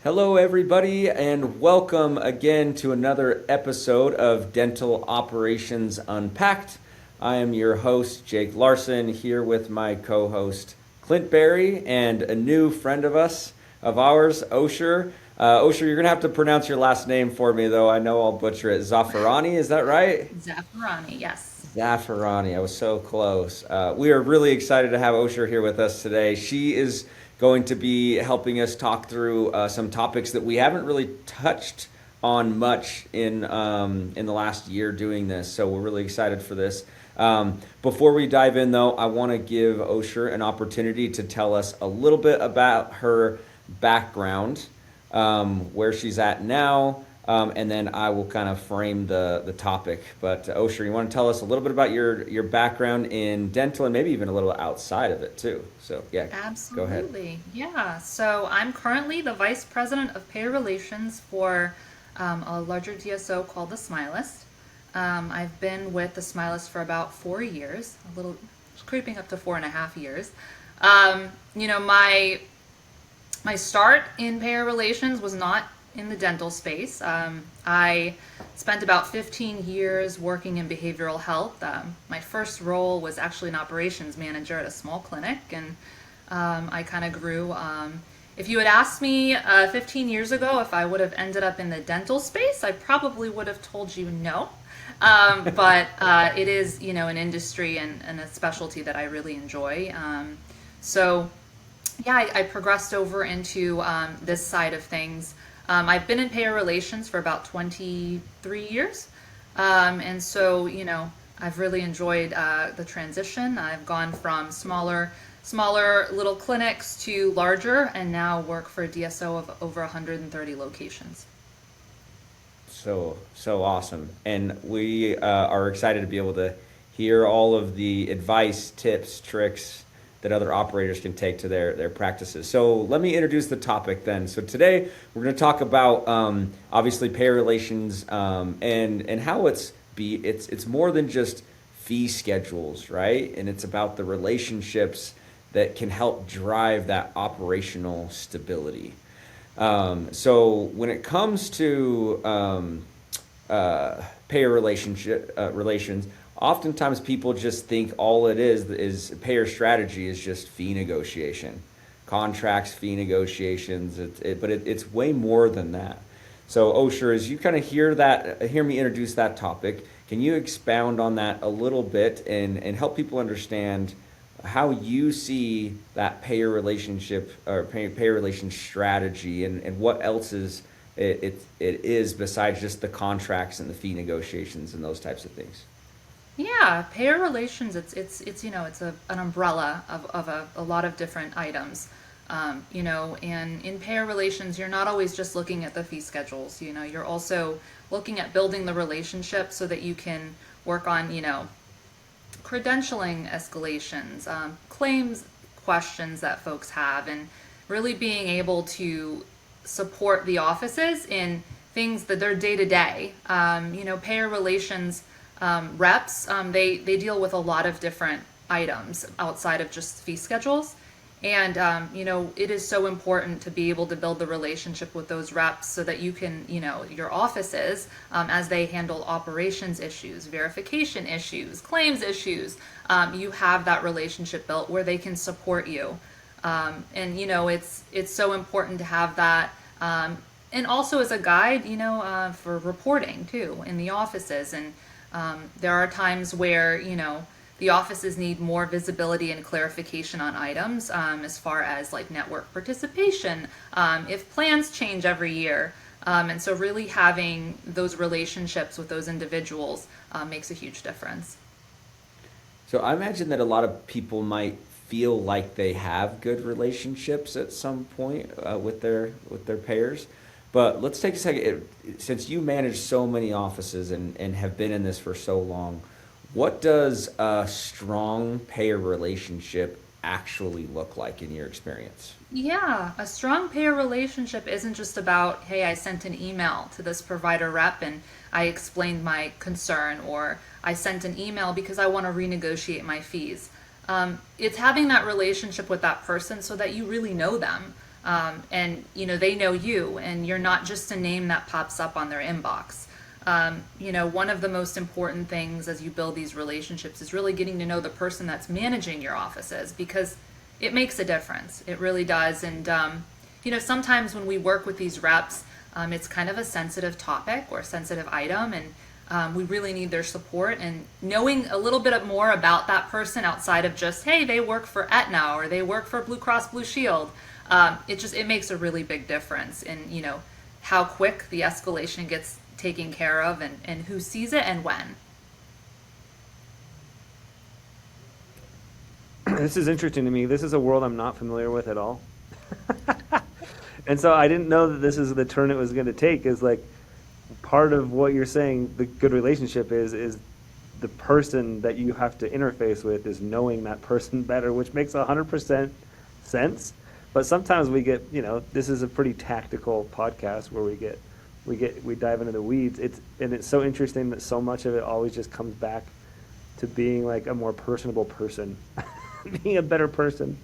Hello, everybody, and welcome again to another episode of Dental Operations Unpacked. I am your host, Jake Larson, here with my co host, Clint Berry, and a new friend of ours, Osher. Osher, you're going to have to pronounce your last name for me, though. I know I'll butcher it. Zaafarani, is that right? Zaffarani, yes. Zaffarani, I was so close. We are really excited to have Osher here with us today. She is going to be helping us talk through some topics that we haven't really touched on much in the last year doing this. So we're really excited for this. Before we dive in, though, I want to give Osher an opportunity to tell us a little bit about her background, where she's at now, and then I will kind of frame the topic. But Osher, you want to tell us a little bit about your background in dental and maybe even a little outside of it too. So yeah, go ahead. Absolutely. Yeah. So I'm currently the Vice President of Payer Relations for a larger DSO called the Smilist. I've been with the Smilist for about 4 years, a little creeping up to 4.5 years. My start in payer relations was not in the dental space. I spent about 15 years working in behavioral health. My first role was actually an operations manager at a small clinic, and I kind of grew. If you had asked me 15 years ago if I would have ended up in the dental space, I probably would have told you no. But it is, an industry and a specialty that I really enjoy. So yeah, I progressed over into this side of things. I've been in payer relations for about 23 years. And so, I've really enjoyed the transition. I've gone from smaller little clinics to larger, and now work for a DSO of over 130 locations. So awesome, and we are excited to be able to hear all of the advice, tips, tricks that other operators can take to their practices. So let me introduce the topic then. So today we're going to talk about obviously payer relations, and how it's more than just fee schedules, right? And it's about the relationships that can help drive that operational stability. So when it comes to payer relations, oftentimes people just think all it is payer strategy is just fee negotiation, contracts, fee negotiations. But it's way more than that. So Osher, as you kind of hear me introduce that topic, can you expound on that a little bit and help people understand how you see that payer relationship or payer relation strategy, and what else it is besides just the contracts and the fee negotiations and those types of things? Yeah, payer relations, it's an umbrella of a lot of different items. And in payer relations, you're not always just looking at the fee schedules. You're also looking at building the relationship so that you can work on, credentialing escalations, claims questions that folks have, and really being able to support the offices in things that they're day to day. Payer relations reps, they deal with a lot of different items outside of just fee schedules. And, it is so important to be able to build the relationship with those reps so that you can, your offices, as they handle operations issues, verification issues, claims issues, you have that relationship built where they can support you. It's so important to have that. And also as a guide, for reporting too in the offices. And there are times where, the offices need more visibility and clarification on items, as far as like network participation, if plans change every year. And so really having those relationships with those individuals makes a huge difference. So I imagine that a lot of people might feel like they have good relationships at some point with their payers. But let's take a second. Since you manage so many offices and have been in this for so long, what does a strong payer relationship actually look like in your experience? Yeah, a strong payer relationship isn't just about, hey, I sent an email to this provider rep and I explained my concern, or I sent an email because I want to renegotiate my fees. It's having that relationship with that person so that you really know them. And they know you, and you're not just a name that pops up on their inbox. One of the most important things as you build these relationships is really getting to know the person that's managing your offices, because it makes a difference. It really does. And sometimes when we work with these reps, it's kind of a sensitive topic or a sensitive item, and we really need their support. And knowing a little bit more about that person outside of just, hey, they work for Aetna or they work for Blue Cross Blue Shield, it makes a really big difference in how quick the escalation gets taken care of, and who sees it and when. This is interesting to me. This is a world I'm not familiar with at all. And so I didn't know that this is the turn it was going to take. Is like part of what you're saying, the good relationship is the person that you have to interface with is knowing that person better, which makes 100% sense. But sometimes we get, this is a pretty tactical podcast where we dive into the weeds. It's so interesting that so much of it always just comes back to being like a more personable person, being a better person.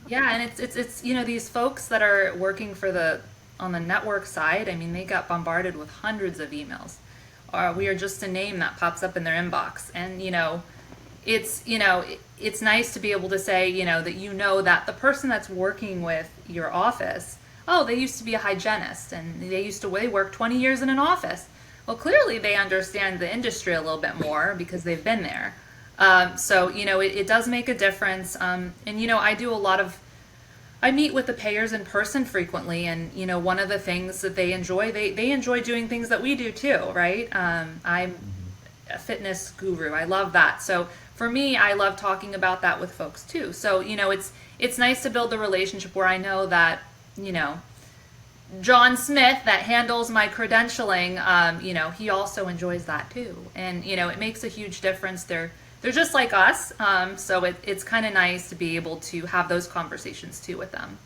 Yeah, and it's these folks that are working on the network side. I mean, they got bombarded with hundreds of emails. We are just a name that pops up in their inbox, and it's nice to be able to say that the person that's working with your office, oh, they used to be a hygienist and they worked 20 years in an office. Well, clearly they understand the industry a little bit more because they've been there. So it does make a difference. And I meet with the payers in person frequently, and one of the things that they enjoy, they enjoy doing things that we do too, right? I'm a fitness guru. I love that. So for me, I love talking about that with folks too. So it's nice to build a relationship where I know that John Smith that handles my credentialing, he also enjoys that too, and it makes a huge difference. They're just like us, so it's kind of nice to be able to have those conversations too with them.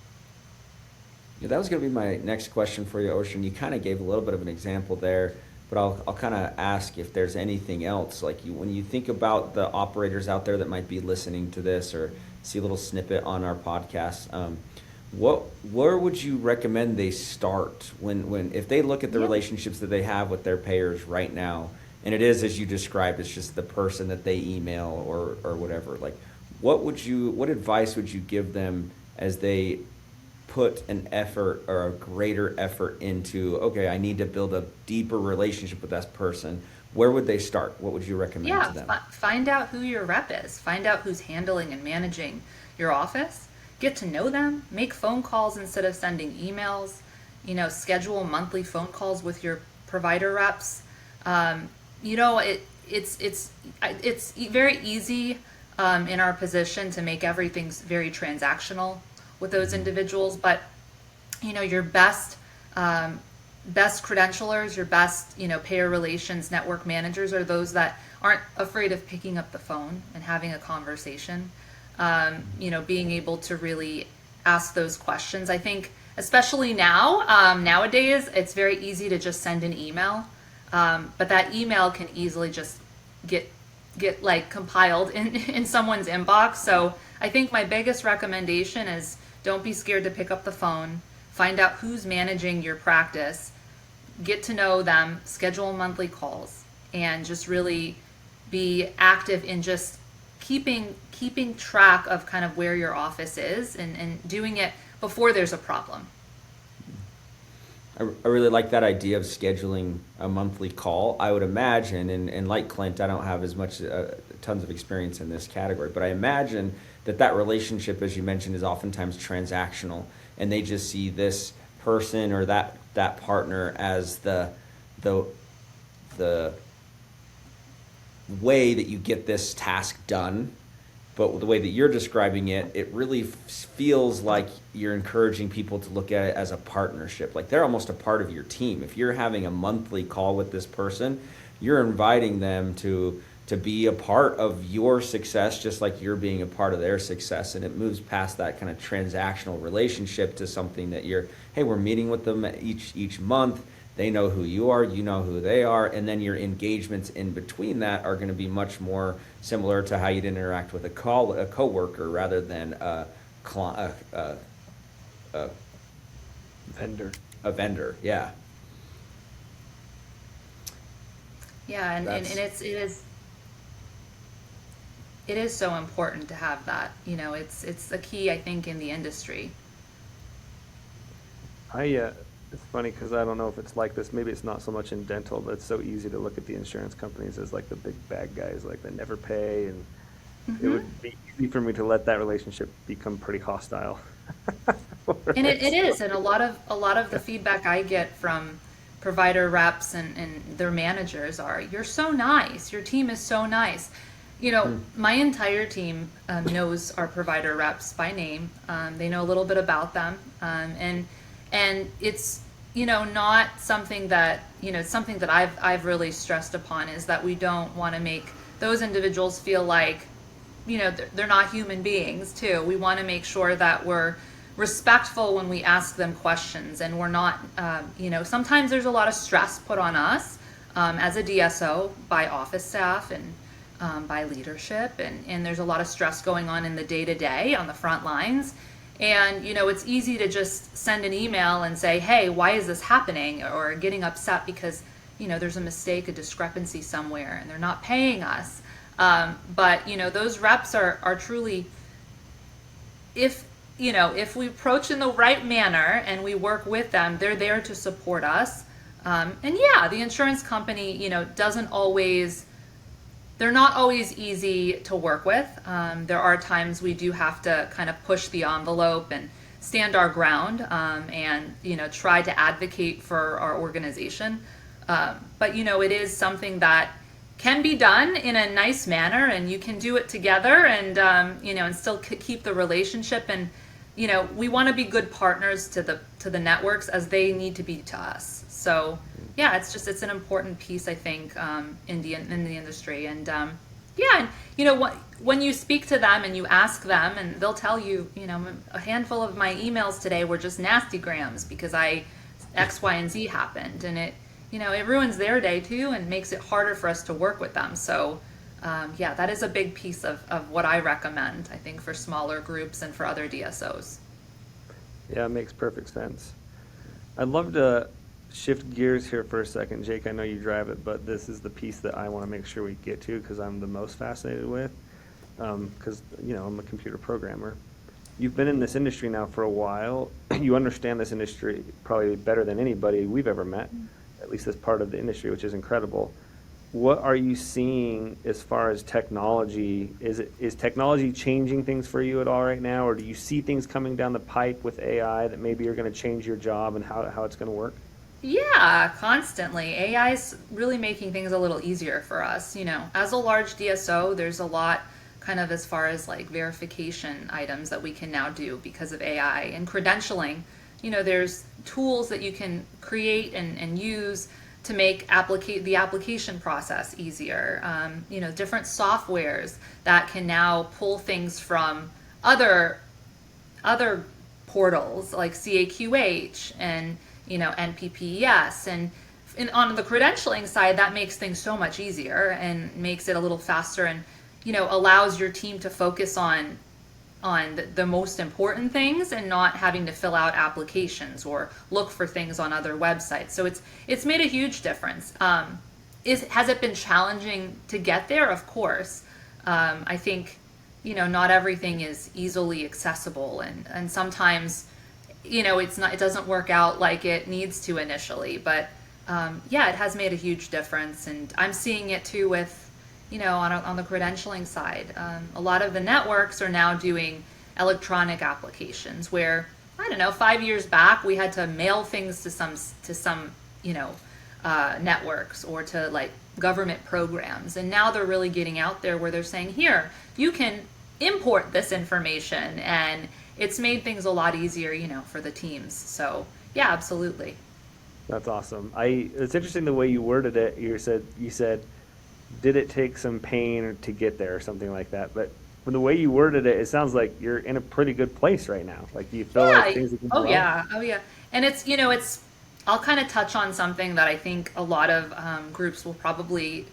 Yeah, that was going to be my next question for you, Osher. You kind of gave a little bit of an example there, but I'll kind of ask if there's anything else. Like when you think about the operators out there that might be listening to this or see a little snippet on our podcast, where would you recommend they start when if they look at the relationships that they have with their payers right now, and it is as you described, it's just the person that they email or whatever. Like, what advice would you give them as they put an effort or a greater effort into, okay, I need to build a deeper relationship with that person? Where would they start? What would you recommend to them? Find out who your rep is. Find out who's handling and managing your office. Get to know them. Make phone calls instead of sending emails. Schedule monthly phone calls with your provider reps. It's very easy in our position to make everything very transactional with those individuals, but your best credentialers, your best payer relations network managers are those that aren't afraid of picking up the phone and having a conversation. Being able to really ask those questions. I think especially nowadays it's very easy to just send an email. But that email can easily just get like compiled in someone's inbox. So I think my biggest recommendation is don't be scared to pick up the phone, find out who's managing your practice, get to know them, schedule monthly calls, and just really be active in just keeping track of kind of where your office is and doing it before there's a problem. I really like that idea of scheduling a monthly call. I would imagine, and like Clint, I don't have as much tons of experience in this category, but I imagine that relationship, as you mentioned, is oftentimes transactional, and they just see this person or that partner as the way that you get this task done. But the way that you're describing it, it really feels like you're encouraging people to look at it as a partnership. Like they're almost a part of your team. If you're having a monthly call with this person, you're inviting them to be a part of your success, just like you're being a part of their success. And it moves past that kind of transactional relationship to something that hey, we're meeting with them each month. They know who you are, you know who they are, and then your engagements in between that are going to be much more similar to how you'd interact with a coworker rather than a, Vendor. a vendor. Yeah. Yeah, and That's it is so important to have that. It's a key, I think, in the industry. It's funny because I don't know if it's like this. Maybe it's not so much in dental, but it's so easy to look at the insurance companies as like the big bad guys, like they never pay, and it Hmm. would be easy for me to let that relationship become pretty hostile. And it Whereas, is, and a lot of the feedback I get from provider reps and their managers are, you're so nice, your team is so nice. My entire team knows our provider reps by name. They know a little bit about them, and it's not something that it's something that I've really stressed upon, is that we don't want to make those individuals feel like they're not human beings too. We want to make sure that we're respectful when we ask them questions, and we're not sometimes there's a lot of stress put on us as a DSO by office staff and by leadership, and there's a lot of stress going on in the day-to-day on the front lines. And it's easy to just send an email and say, hey, why is this happening, or getting upset because there's a mistake, a discrepancy somewhere, and they're not paying us. But those reps are truly, if we approach in the right manner and we work with them, they're there to support us. And yeah, the insurance company, doesn't always, they're not always easy to work with. There are times we do have to kind of push the envelope and stand our ground, and try to advocate for our organization. But it is something that can be done in a nice manner, and you can do it together, and and still keep the relationship. And we want to be good partners to the networks, as they need to be to us. So yeah, it's an important piece, I think, in the industry. And yeah, and when you speak to them and you ask them, and they'll tell you, a handful of my emails today were just nasty grams because X, Y, and Z happened, and it ruins their day too, and makes it harder for us to work with them. So yeah, that is a big piece of what I recommend, I think, for smaller groups and for other DSOs. yeah, it makes perfect sense. I'd love to shift gears here for a second, Jake. I know you drive it, but this is the piece that I want to make sure we get to because I'm the most fascinated with. Because I'm a computer programmer. You've been in this industry now for a while. You understand this industry probably better than anybody we've ever met, at least as part of the industry, which is incredible. What are you seeing as far as technology? Is technology changing things for you at all right now, or do you see things coming down the pipe with AI that maybe are going to change your job and how it's going to work? Yeah, constantly. AI is really making things a little easier for us. As a large DSO, there's a lot kind of as far as like verification items that we can now do because of AI and credentialing. There's tools that you can create and use to make the application process easier. Different softwares that can now pull things from other portals like CAQH and NPPES, and on the credentialing side, that makes things so much easier and makes it a little faster, and allows your team to focus on the most important things and not having to fill out applications or look for things on other websites. So it's made a huge difference. Has it been challenging to get there? Of course. I think not everything is easily accessible, and sometimes it doesn't work out like it needs to initially. But yeah, it has made a huge difference, and I'm seeing it too with on the credentialing side. A lot of the networks are now doing electronic applications where, I don't know, 5 years back we had to mail things to some networks or to like government programs, and now they're really getting out there where they're saying, here, you can import this information, and it's made things a lot easier, for the teams. So yeah, absolutely. That's awesome. It's interesting the way you worded it. You said, did it take some pain to get there or something like that? But from the way you worded it, it sounds like you're in a pretty good place right now. Like, do you feel like Yeah. things are going Oh well? yeah. Oh yeah. And I'll kind of touch on something that I think a lot of groups will probably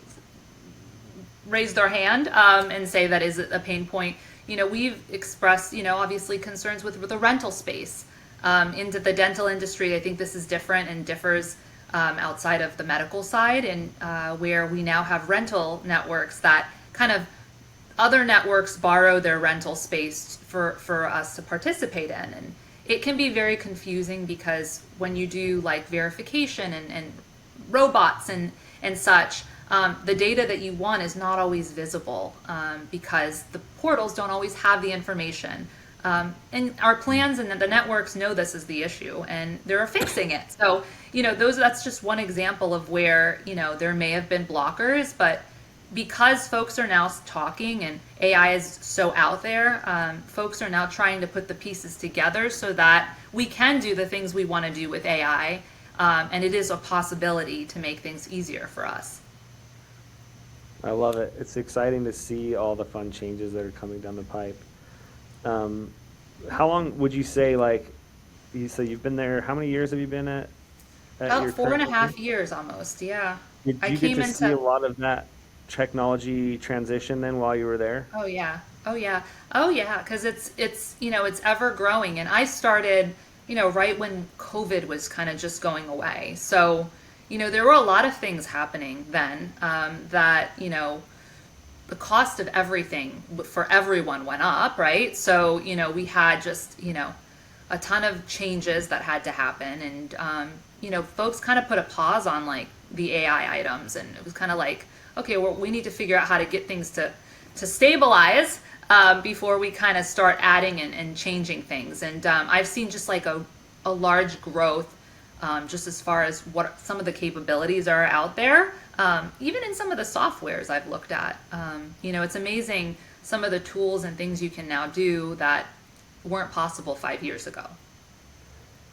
raise their hand and say that is a pain point. We've expressed, obviously concerns with the rental space. Into the dental industry, I think this is different and differs outside of the medical side, and where we now have rental networks that kind of other networks borrow their rental space for us to participate in. And it can be very confusing because when you do like verification and robots and such, the data that you want is not always visible because the portals don't always have the information. And our plans and the networks know this is the issue, and they're fixing it. So, that's just one example of where, there may have been blockers, but because folks are now talking and AI is so out there, folks are now trying to put the pieces together so that we can do the things we want to do with AI, and it is a possibility to make things easier for us. I love it. It's exciting to see all the fun changes that are coming down the pipe. How long would you say, you've been there, how many years have you been at About your 4.5 current? years almost, yeah. Did I you get came to see a into, lot of that technology transition then while you were there? oh yeah, oh yeah, oh yeah, because it's ever growing. And I started, right when COVID was kind of just going away. So, there were a lot of things happening then that, the cost of everything for everyone went up, right? So, we had just, a ton of changes that had to happen. And, folks kind of put a pause on like the AI items. And it was kind of like, okay, well, we need to figure out how to get things to stabilize before we kind of start adding and changing things. And I've seen just like a large growth just as far as what some of the capabilities are out there. Even in some of the softwares I've looked at, it's amazing some of the tools and things you can now do that weren't possible 5 years ago.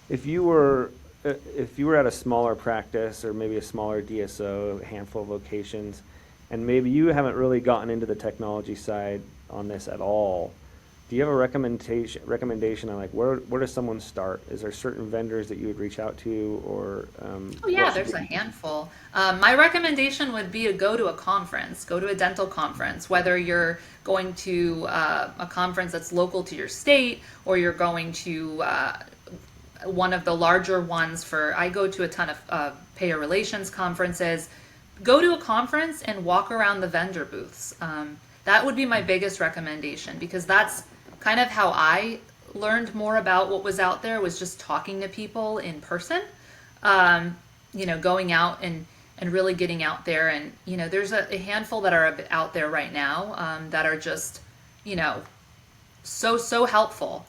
If you were at a smaller practice or maybe a smaller DSO, a handful of locations, and maybe you haven't really gotten into the technology side on this at all, do you have a recommendation on like where does someone start? Is there certain vendors that you would reach out to, or Oh yeah, what should there's a they- handful. My recommendation would be to go to a conference, go to a dental conference, whether you're going to a conference that's local to your state or you're going to one of the larger ones. I go to a ton of payer relations conferences. Go to a conference and walk around the vendor booths. That would be my biggest recommendation, because that's kind of how I learned more about what was out there, was just talking to people in person, going out and really getting out there. And, there's a handful that are out there right now that are just, so helpful.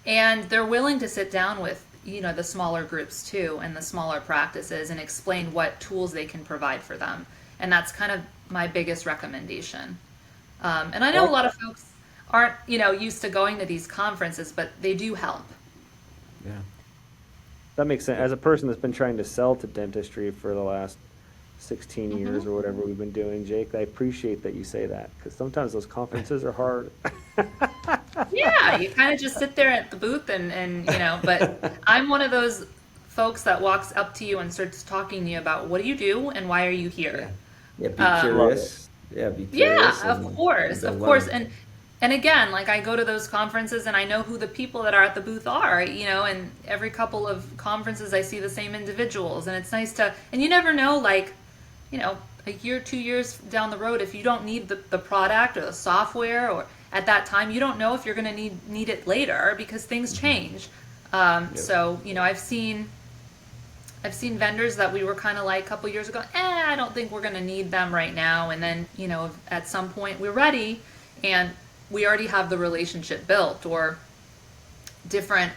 And they're willing to sit down with, the smaller groups too, and the smaller practices, and explain what tools they can provide for them. And that's kind of my biggest recommendation. And I know a lot of folks aren't, used to going to these conferences, but they do help. Yeah. That makes sense. As a person that's been trying to sell to dentistry for the last 16 years or whatever we've been doing, Jake, I appreciate that you say that, because sometimes those conferences are hard. Yeah, you kind of just sit there at the booth and but I'm one of those folks that walks up to you and starts talking to you about what do you do and why are you here? Yeah, be Um, curious. Yeah, be curious. Yeah, of course, and of then course. learn. And again, like I go to those conferences and I know who the people that are at the booth are, and every couple of conferences I see the same individuals, and it's nice and you never know, like, a year, 2 years down the road, if you don't need the product or the software, or at that time, you don't know if you're going to need it later, because things change. So, I've seen vendors that we were kind of like a couple years ago, I don't think we're going to need them right now. And then, at some point we're ready and we already have the relationship built, or different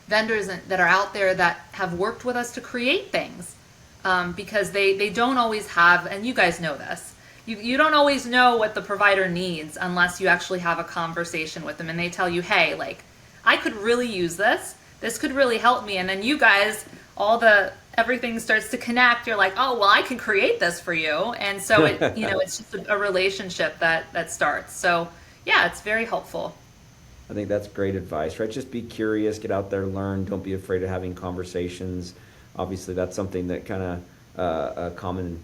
vendors that are out there that have worked with us to create things. Because they don't always have, and you guys know this, you don't always know what the provider needs unless you actually have a conversation with them and they tell you, hey, like, I could really use this could really help me. And then you guys, everything starts to connect. You're like, oh, well, I can create this for you. And so it's just a relationship that starts. So yeah, it's very helpful. I think that's great advice, right? Just be curious, get out there, learn. Don't be afraid of having conversations. Obviously, that's something that kind of a common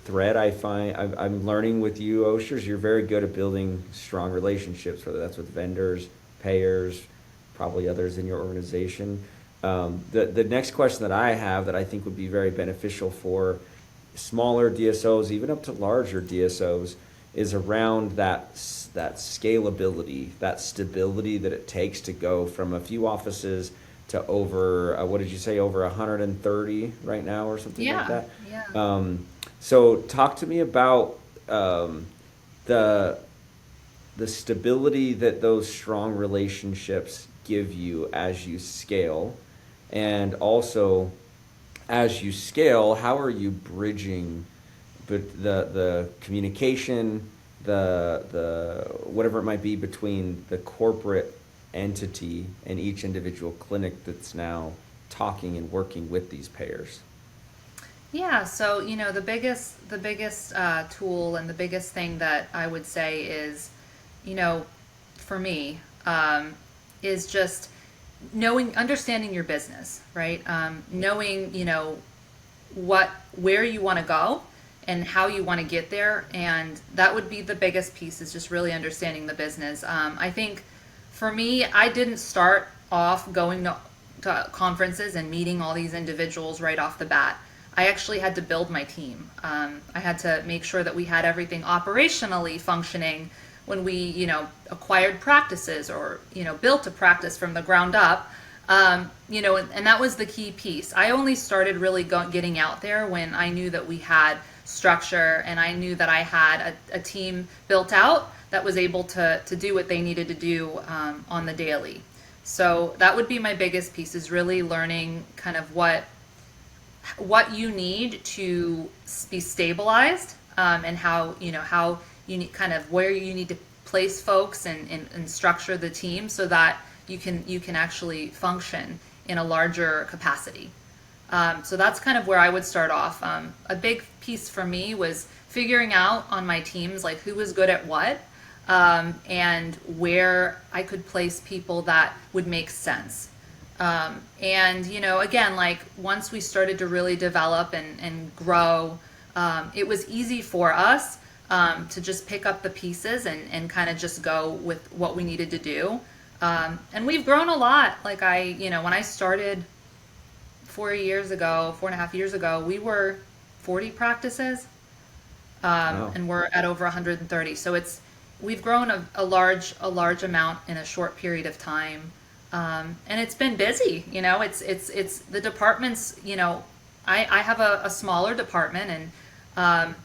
thread I find. I'm learning with you, Oshers. You're very good at building strong relationships, whether that's with vendors, payers, probably others in your organization. The next question that I have that I think would be very beneficial for smaller DSOs, even up to larger DSOs, is around that scalability, that stability that it takes to go from a few offices to over, what did you say, over 130 right now or something like Yeah, that? yeah. So talk to me about the the stability that those strong relationships give you as you scale, and also as you scale, how are you bridging the communication, the whatever it might be between the corporate entity and each individual clinic that's now talking and working with these payers? Yeah, so the biggest tool and the biggest thing that I would say is, you know, for me, is just understanding your business, right? Knowing, where you want to go and how you want to get there, and that would be the biggest piece, is just really understanding the business. I think for me, I didn't start off going to conferences and meeting all these individuals right off the bat. I actually had to build my team. I had to make sure that we had everything operationally functioning when we, acquired practices or, built a practice from the ground up. And that was the key piece. I only started really getting out there when I knew that we had structure and I knew that I had a team built out that was able to do what they needed to do on the daily. So that would be my biggest piece, is really learning kind of what you need to be stabilized, and how you need, kind of where you need to place folks and structure the team so that you can actually function in a larger capacity. So that's kind of where I would start off. A big piece for me was figuring out on my teams, like, who was good at what, and where I could place people that would make sense. And again, like, once we started to really develop and grow, it was easy for us to just pick up the pieces and kind of just go with what we needed to do. And we've grown a lot. Like, when I started 4.5 years ago, we were 40 practices, Wow. and we're at over 130. So we've grown a large amount in a short period of time. And it's been busy. It's the departments. I have a smaller department, and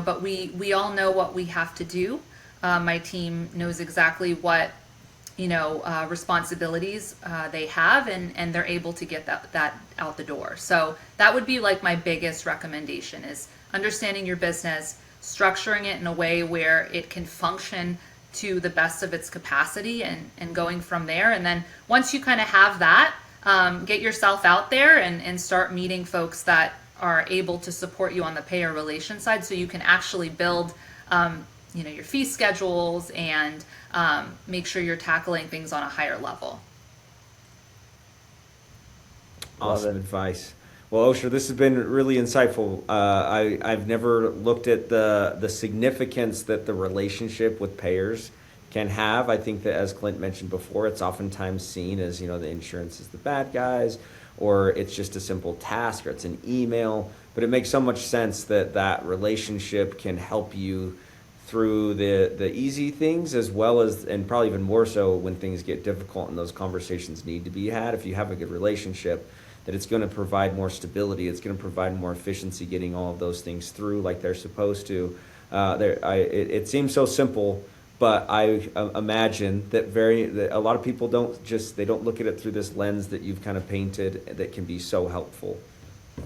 but we all know what we have to do. My team knows exactly what responsibilities they have, and they're able to get that out the door. So that would be like my biggest recommendation, is understanding your business, structuring it in a way where it can function to the best of its capacity, and going from there. And then once you kind of have that, get yourself out there and start meeting folks that are able to support you on the payer relation side, so you can actually build your fee schedules and make sure you're tackling things on a higher level. Awesome advice. Well, Osher, this has been really insightful. I've never looked at the significance that the relationship with payers can have. I think that, as Clint mentioned before, it's oftentimes seen as, the insurance is the bad guys, or it's just a simple task, or it's an email. But it makes so much sense that relationship can help you through the easy things, as well as, and probably even more so, when things get difficult and those conversations need to be had. If you have a good relationship, that it's going to provide more stability, it's going to provide more efficiency getting all of those things through like they're supposed to. It seems so simple, but I imagine that a lot of people they don't look at it through this lens that you've kind of painted, that can be so helpful.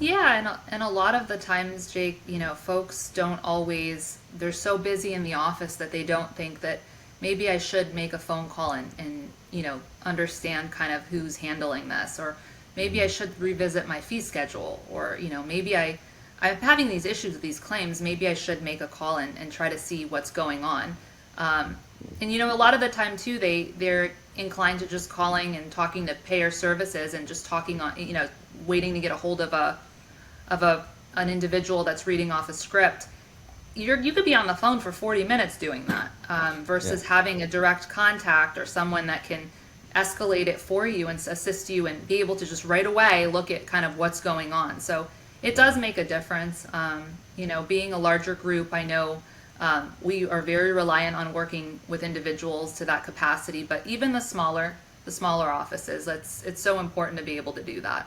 Yeah, and a lot of the times, Jake, folks don't always, they're so busy in the office that they don't think that maybe I should make a phone call and understand kind of who's handling this, or maybe I should revisit my fee schedule, or maybe I'm having these issues with these claims, maybe I should make a call and try to see what's going on. And a lot of the time too, they're inclined to just calling and talking to payer services and just talking on, waiting to get a hold of an individual that's reading off a script. You could be on the phone for 40 minutes doing that, versus having a direct contact or someone that can escalate it for you and assist you and be able to just right away look at kind of what's going on. So it does make a difference. Being a larger group, I know we are very reliant on working with individuals to that capacity, but even the smaller offices, it's so important to be able to do that.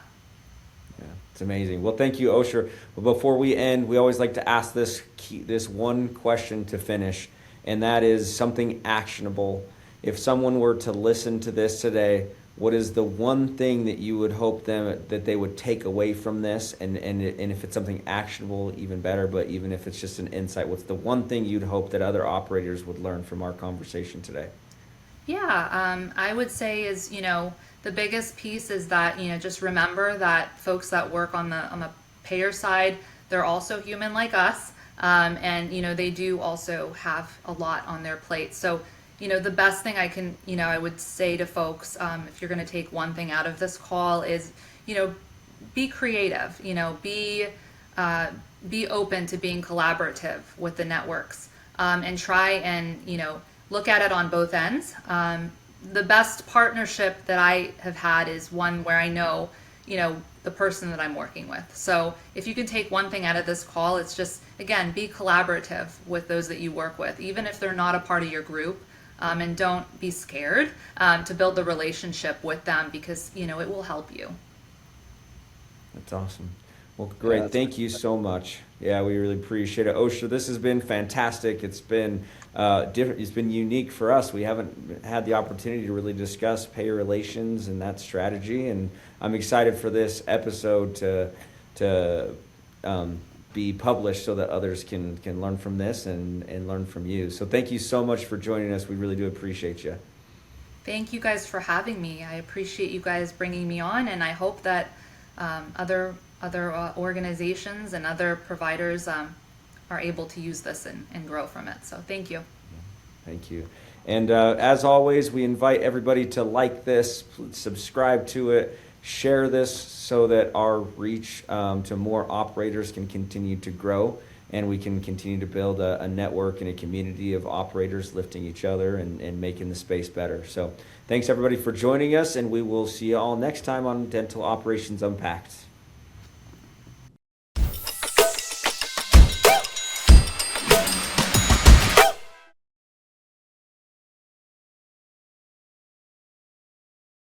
Yeah, it's amazing. Well, thank you, Osher. But before we end, we always like to ask this one question to finish, and that is something actionable. If someone were to listen to this today, what is the one thing that you would hope that they would take away from this? And if it's something actionable, even better. But even if it's just an insight, what's the one thing you'd hope that other operators would learn from our conversation today? Yeah, I would say is, the biggest piece is that, just remember that folks that work on the payer side, they're also human like us. And, they do also have a lot on their plate. So, the best thing I would say to folks, if you're going to take one thing out of this call is, be creative, be open to being collaborative with the networks, and try and, look at it on both ends. The best partnership that I have had is one where I know, the person that I'm working with. So if you can take one thing out of this call, it's just, again, be collaborative with those that you work with, even if they're not a part of your group. And don't be scared to build the relationship with them, because, it will help you. That's awesome. Well, great. Yeah, Thank you so much. Yeah, we really appreciate it. Osher, this has been fantastic. It's been different. It's been unique for us. We haven't had the opportunity to really discuss payer relations and that strategy, and I'm excited for this episode to be published so that others can learn from this and learn from you. So thank you so much for joining us. We really do appreciate you. Thank you guys for having me. I appreciate you guys bringing me on, and I hope that other organizations and other providers are able to use this and grow from it. So thank you. Thank you. And as always, we invite everybody to like this, subscribe to it, share this so that our reach to more operators can continue to grow, and we can continue to build a network and a community of operators lifting each other and making the space better. So thanks everybody for joining us, and we will see you all next time on Dental Operations Unpacked.